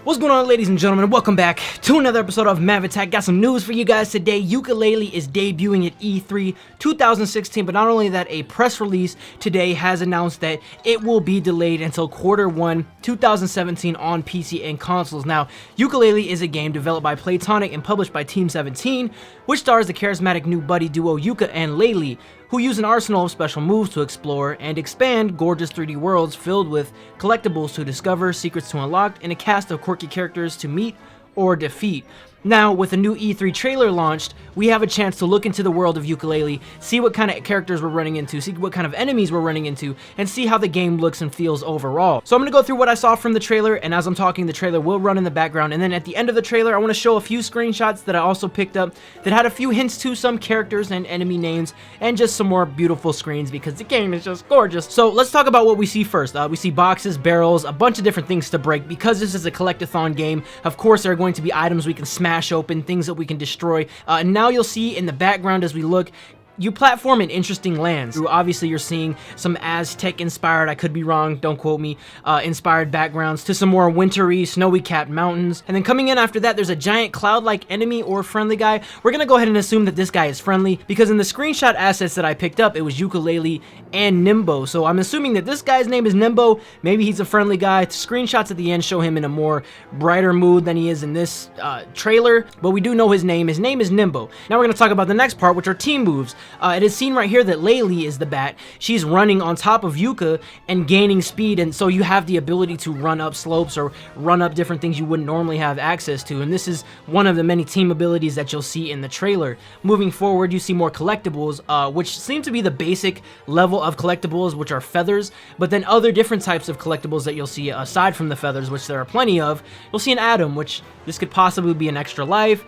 What's going on, ladies and gentlemen? Welcome back to another episode of MavAttack. Got some news for you guys today. Yooka-Laylee is debuting at E3 2016, but not only that, a press release today has announced that it will be delayed until Q1 2017 on PC and consoles. Now, Yooka-Laylee is a game developed by Playtonic and published by Team 17, which stars the charismatic new buddy duo Yooka and Laylee, who use an arsenal of special moves to explore and expand gorgeous 3D worlds filled with collectibles to discover, secrets to unlock, and a cast of quirky characters to meet or defeat. Now, with a new E3 trailer launched, we have a chance to look into the world of Yooka-Laylee, see what kind of characters we're running into, see what kind of enemies we're running into, and see how the game looks and feels overall. So I'm going to go through what I saw from the trailer, and as I'm talking, the trailer will run in the background, and then at the end of the trailer, I want to show a few screenshots that I also picked up that had a few hints to some characters and enemy names, and just some more beautiful screens because the game is just gorgeous. So let's talk about what we see first. We see boxes, barrels, a bunch of different things to break. Because this is a collectathon game, of course there are going to be items we can smash open, things that we can destroy, and now you'll see in the background as we look, you platform in interesting lands. Obviously, you're seeing some Aztec-inspired, I could be wrong, don't quote me, inspired backgrounds to some more wintry, snowy-capped mountains. And then coming in after that, there's a giant cloud-like enemy or friendly guy. We're gonna go ahead and assume that this guy is friendly because in the screenshot assets that I picked up, it was Yooka-Laylee and Nimbo. So I'm assuming that this guy's name is Nimbo. Maybe he's a friendly guy. The screenshots at the end show him in a more brighter mood than he is in this trailer, but we do know his name. His name is Nimbo. Now we're gonna talk about the next part, which are team moves. It is seen right here that Laylee is the bat. She's running on top of Yooka and gaining speed, and so you have the ability to run up slopes or run up different things you wouldn't normally have access to, and this is one of the many team abilities that you'll see in the trailer. Moving forward, you see more collectibles, which seem to be the basic level of collectibles, which are feathers, but then other different types of collectibles that you'll see aside from the feathers, which there are plenty of. You'll see an atom, which this could possibly be an extra life.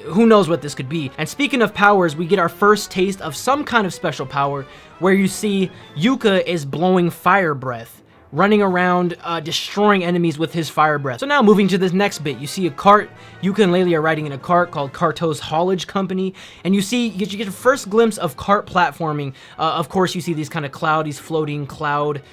Who knows what this could be. And speaking of powers, we get our first taste of some kind of special power where you see Yooka is blowing fire breath, running around destroying enemies with his fire breath. So now moving to this next bit, you see a cart. Yooka and Laylee are riding in a cart called Carto's Haulage Company, and you get your first glimpse of cart platforming. Of course, you see these kind of these floating cloud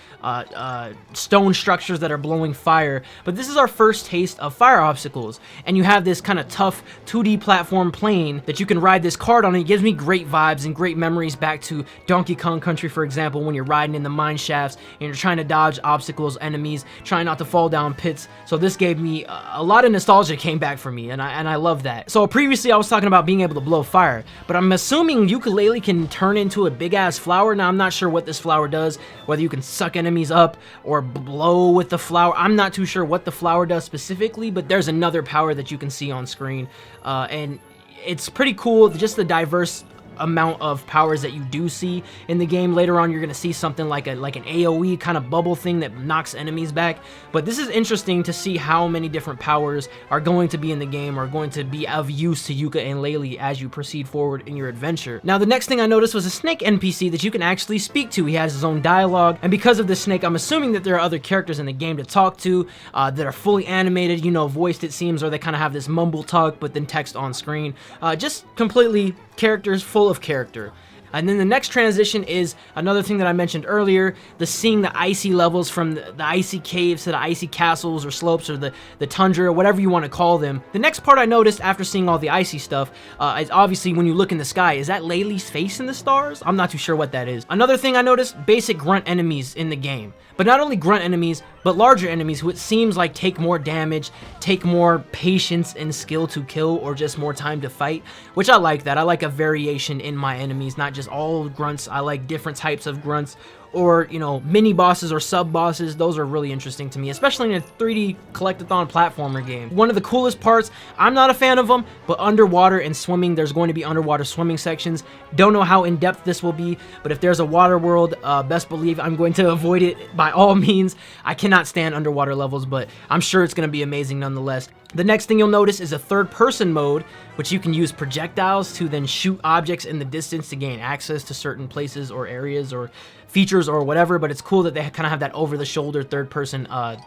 stone structures that are blowing fire, but this is our first taste of fire obstacles, and you have this kind of tough 2D platform plane that you can ride this cart on, and it gives me great vibes and great memories back to Donkey Kong Country, for example, when you're riding in the mine shafts and you're trying to dodge obstacles, enemies, trying not to fall down pits. So this gave me a lot of nostalgia came back for me, and I love that. So previously I was talking about being able to blow fire, but I'm assuming Yooka-Laylee can turn into a big ass flower. Now I'm not sure what this flower does, whether you can suck enemies up or blow with the flower. I'm not too sure what the flower does specifically, but there's another power that you can see on screen, and it's pretty cool, just the diverse amount of powers that you do see in the game. Later on, you're going to see something like an AoE kind of bubble thing that knocks enemies back. But this is interesting to see how many different powers are going to be in the game, or going to be of use to Yooka and Laylee as you proceed forward in your adventure. Now, the next thing I noticed was a snake NPC that you can actually speak to. He has his own dialogue, and because of the snake, I'm assuming that there are other characters in the game to talk to that are fully animated, you know, voiced it seems, or they kind of have this mumble talk but then text on screen. Just completely characters full of character. And then the next transition is another thing that I mentioned earlier, seeing the icy levels from the icy caves to the icy castles or slopes, or the tundra, or whatever you want to call them. The next part I noticed after seeing all the icy stuff is obviously when you look in the sky, is that Laylee's face in the stars? I'm not too sure what that is. Another thing I noticed, basic grunt enemies in the game. But not only grunt enemies, but larger enemies who it seems like take more damage, take more patience and skill to kill, or just more time to fight, which I like that. I like a variation in my enemies, not just all grunts. I like different types of grunts, or, you know, mini bosses or sub bosses. Those are really interesting to me, especially in a 3D collectathon platformer game. One of the coolest parts, I'm not a fan of them, but underwater and swimming, there's going to be underwater swimming sections. Don't know how in-depth this will be, but if there's a water world, best believe I'm going to avoid it by all means. I cannot stand underwater levels, but I'm sure it's going to be amazing nonetheless. The next thing you'll notice is a third-person mode, which you can use projectiles to then shoot objects in the distance to gain access to certain places or areas or features or whatever, but it's cool that they kind of have that over-the-shoulder third-person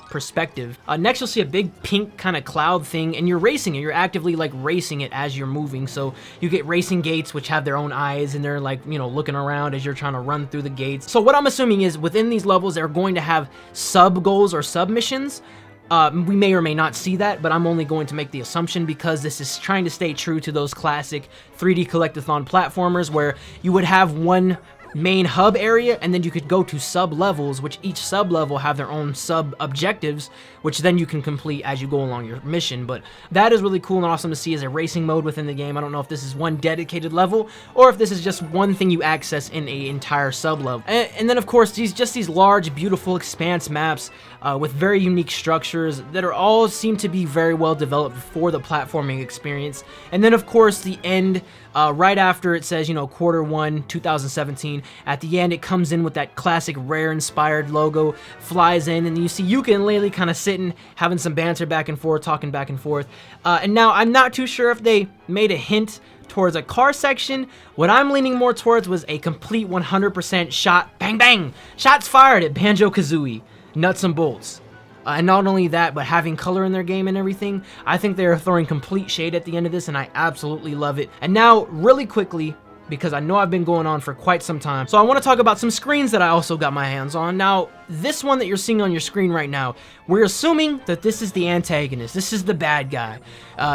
perspective. Next, you'll see a big pink kind of cloud thing, and you're racing it. You're actively, like, racing it as you're moving, so you get racing gates, which have their own eyes, and they're, like, you know, looking around as you're trying to run through the gates. So what I'm assuming is within these levels, they're going to have sub-goals or sub-missions, We may or may not see that, but I'm only going to make the assumption because this is trying to stay true to those classic 3D collectathon platformers where you would have one main hub area and then you could go to sub levels, which each sub level have their own sub objectives, which then you can complete as you go along your mission. But that is really cool and awesome to see as a racing mode within the game. I don't know if this is one dedicated level or if this is just one thing you access in a entire sub level. And then of course these large beautiful expanse maps with very unique structures that are all seem to be very well developed for the platforming experience. And then of course the end, right after it says, you know, Q1 2017, at the end it comes in with that classic Rare inspired logo, flies in, and you see Yooka-Laylee kind of sitting, having some banter back and forth, talking back and forth. And now I'm not too sure if they made a hint towards a car section. What I'm leaning more towards was a complete 100% shot, bang bang, shots fired at Banjo-Kazooie, nuts and bolts. And not only that, but having color in their game and everything. I think they are throwing complete shade at the end of this, and I absolutely love it. And now, really quickly, because I know I've been going on for quite some time, so I want to talk about some screens that I also got my hands on. Now, this one that you're seeing on your screen right now, we're assuming that this is the antagonist. This is the bad guy.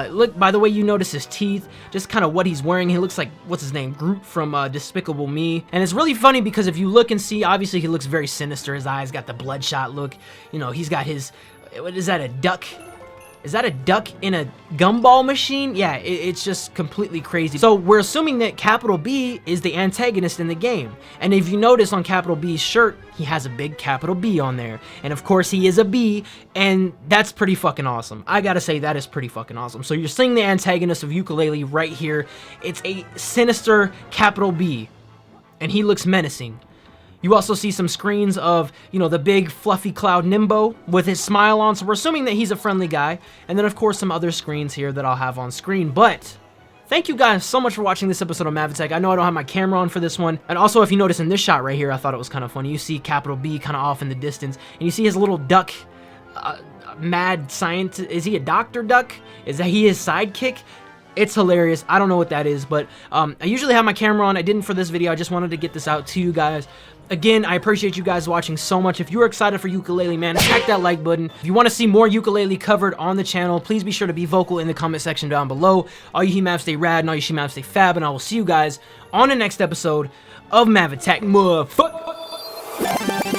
Look, by the way, you notice his teeth, just kind of what he's wearing. He looks like, what's his name, Groot from Despicable Me. And it's really funny because if you look and see, obviously he looks very sinister. His eyes got the bloodshot look. You know, he's got his, what is that, a duck? Is that a duck in a gumball machine? Yeah, it's just completely crazy. So we're assuming that Capital B is the antagonist in the game. And if you notice on Capital B's shirt, he has a big Capital B on there. And of course he is a B, and that's pretty fucking awesome. I gotta say, that is pretty fucking awesome. So you're seeing the antagonist of Yooka-Laylee right here. It's a sinister Capital B, and he looks menacing. You also see some screens of, you know, the big fluffy cloud Nimbo with his smile on, so we're assuming that he's a friendly guy. And then of course some other screens here that I'll have on screen. But thank you guys so much for watching this episode of MavAttack. I know I don't have my camera on for this one. And also, if you notice in this shot right here, I thought it was kind of funny. You see Capital B kind of off in the distance, and you see his little duck, mad scientist. Is he a Dr. Duck? Is that he his sidekick? It's hilarious. I don't know what that is, but I usually have my camera on. I didn't for this video. I just wanted to get this out to you guys. Again, I appreciate you guys watching so much. If you're excited for Yooka-Laylee, man, smack that like button. If you want to see more Yooka-Laylee covered on the channel, please be sure to be vocal in the comment section down below. All you He-Mavs stay rad, and all you She-Mavs stay fab, and I will see you guys on the next episode of MavAttack. Motherfucker.